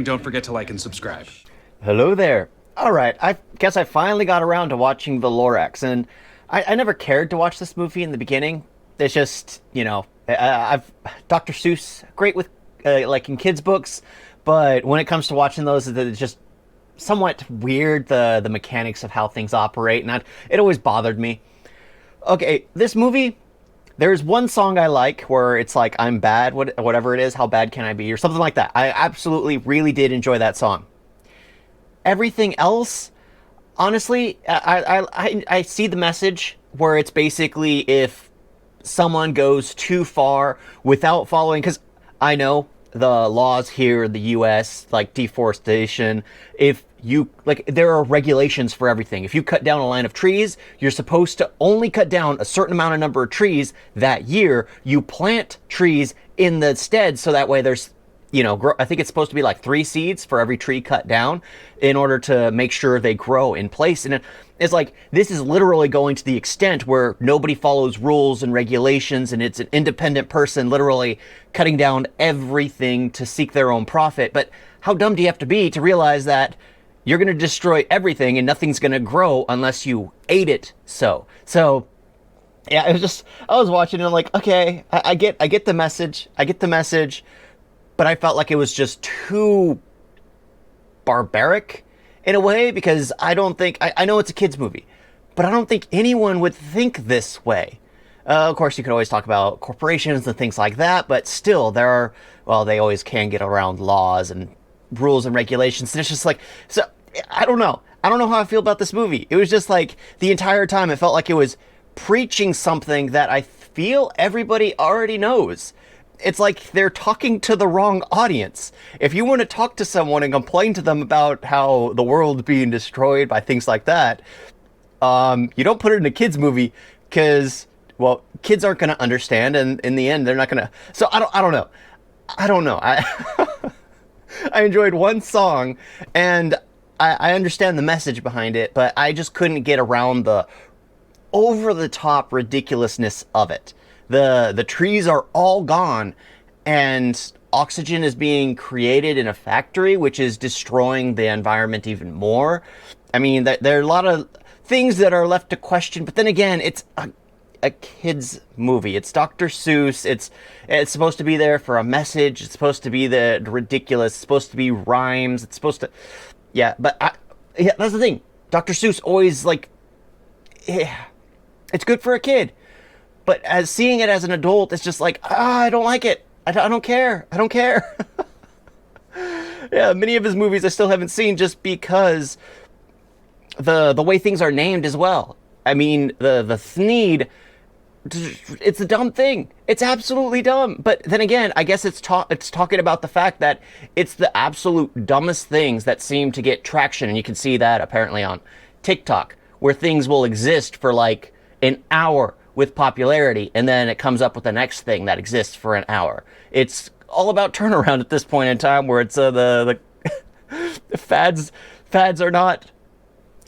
don't forget to like and subscribe. Hello there. All right, I guess I finally got around to watching the Lorax, and I never cared to watch this movie in the beginning. It's just, I've Dr. Seuss, great with like in kids' books, but when it comes to watching those, it's just somewhat weird the mechanics of how things operate, and it always bothered me. Okay, this movie. There's one song I like where it's like, I'm bad, whatever it is, how bad can I be, or something like that. I absolutely really did enjoy that song. Everything else, honestly, I see the message where it's basically if someone goes too far without following, because I know the laws here in the US, like deforestation, if you like, there are regulations for everything. If you cut down a line of trees, you're supposed to only cut down a certain amount of number of trees that year. You plant trees in the stead, so that way there's, I think it's supposed to be like 3 seeds for every tree cut down in order to make sure they grow in place. And it's like, this is literally going to the extent where nobody follows rules and regulations, and it's an independent person literally cutting down everything to seek their own profit. But how dumb do you have to be to realize that you're going to destroy everything and nothing's going to grow unless you ate it? So yeah, it was just, I was watching and I'm like, okay, I get the message. But I felt like it was just too barbaric in a way, because I don't think, I know it's a kid's movie, but I don't think anyone would think this way. Of course, you could always talk about corporations and things like that, but still, they always can get around laws and rules and regulations. And it's just like, so, I don't know. I don't know how I feel about this movie. It was just like, the entire time, it felt like it was preaching something that I feel everybody already knows. It's like they're talking to the wrong audience. If you want to talk to someone and complain to them about how the world's being destroyed by things like that, you don't put it in a kid's movie, because, well, kids aren't going to understand, and in the end, they're not going to. So I don't know. I enjoyed one song, and I understand the message behind it, but I just couldn't get around the over-the-top ridiculousness of it. The trees are all gone, and oxygen is being created in a factory, which is destroying the environment even more. I mean, there are a lot of things that are left to question, but then again, it's a kid's movie. It's Dr. Seuss. It's supposed to be there for a message. It's supposed to be the ridiculous. It's supposed to be rhymes. It's supposed to, yeah. But yeah, that's the thing. Dr. Seuss always yeah, it's good for a kid. But as seeing it as an adult, it's just like, I don't like it. I don't care. I don't care. Yeah, many of his movies I still haven't seen just because the way things are named as well. I mean, the Thneed, it's a dumb thing. It's absolutely dumb. But then again, I guess it's talking about the fact that it's the absolute dumbest things that seem to get traction. And you can see that apparently on TikTok, where things will exist for like an hour with popularity, and then it comes up with the next thing that exists for an hour. It's all about turnaround at this point in time, where it's the fads are not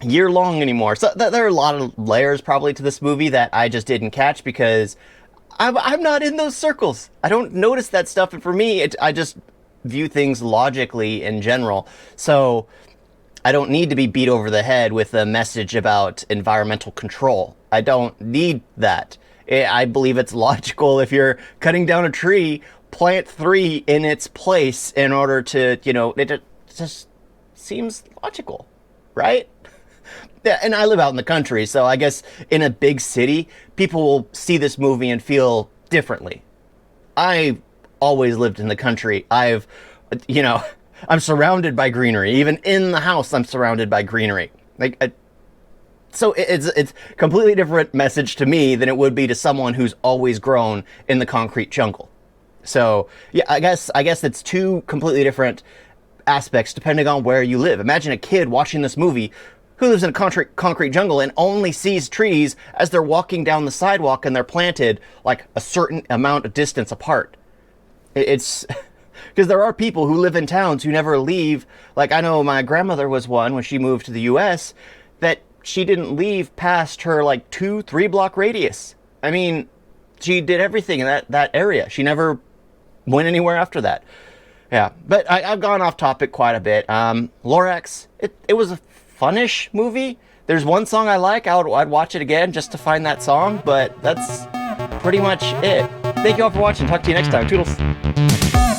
year long anymore. So there are a lot of layers probably to this movie that I just didn't catch, because I'm not in those circles. I don't notice that stuff, and for me, I just view things logically in general. So I don't need to be beat over the head with a message about environmental control. I don't need that. I believe it's logical. If you're cutting down a tree, plant 3 in its place in order to, it just seems logical, right? Yeah, and I live out in the country, so I guess in a big city, people will see this movie and feel differently. I always lived in the country. I'm surrounded by greenery. Even in the house, I'm surrounded by greenery. So it's completely different message to me than it would be to someone who's always grown in the concrete jungle. So yeah, I guess it's two completely different aspects depending on where you live. Imagine a kid watching this movie who lives in a concrete jungle and only sees trees as they're walking down the sidewalk, and they're planted like a certain amount of distance apart. It's because there are people who live in towns who never leave. Like, I know my grandmother was one when she moved to the US, that she didn't leave past her like 2-3 block radius. I mean, she did everything in that area. She never went anywhere after that. Yeah, but I've gone off topic quite a bit. Lorax, it was a funnish movie. There's one song I like. I'd watch it again just to find that song, but that's pretty much it. Thank you all for watching. Talk to you next time. Toodles.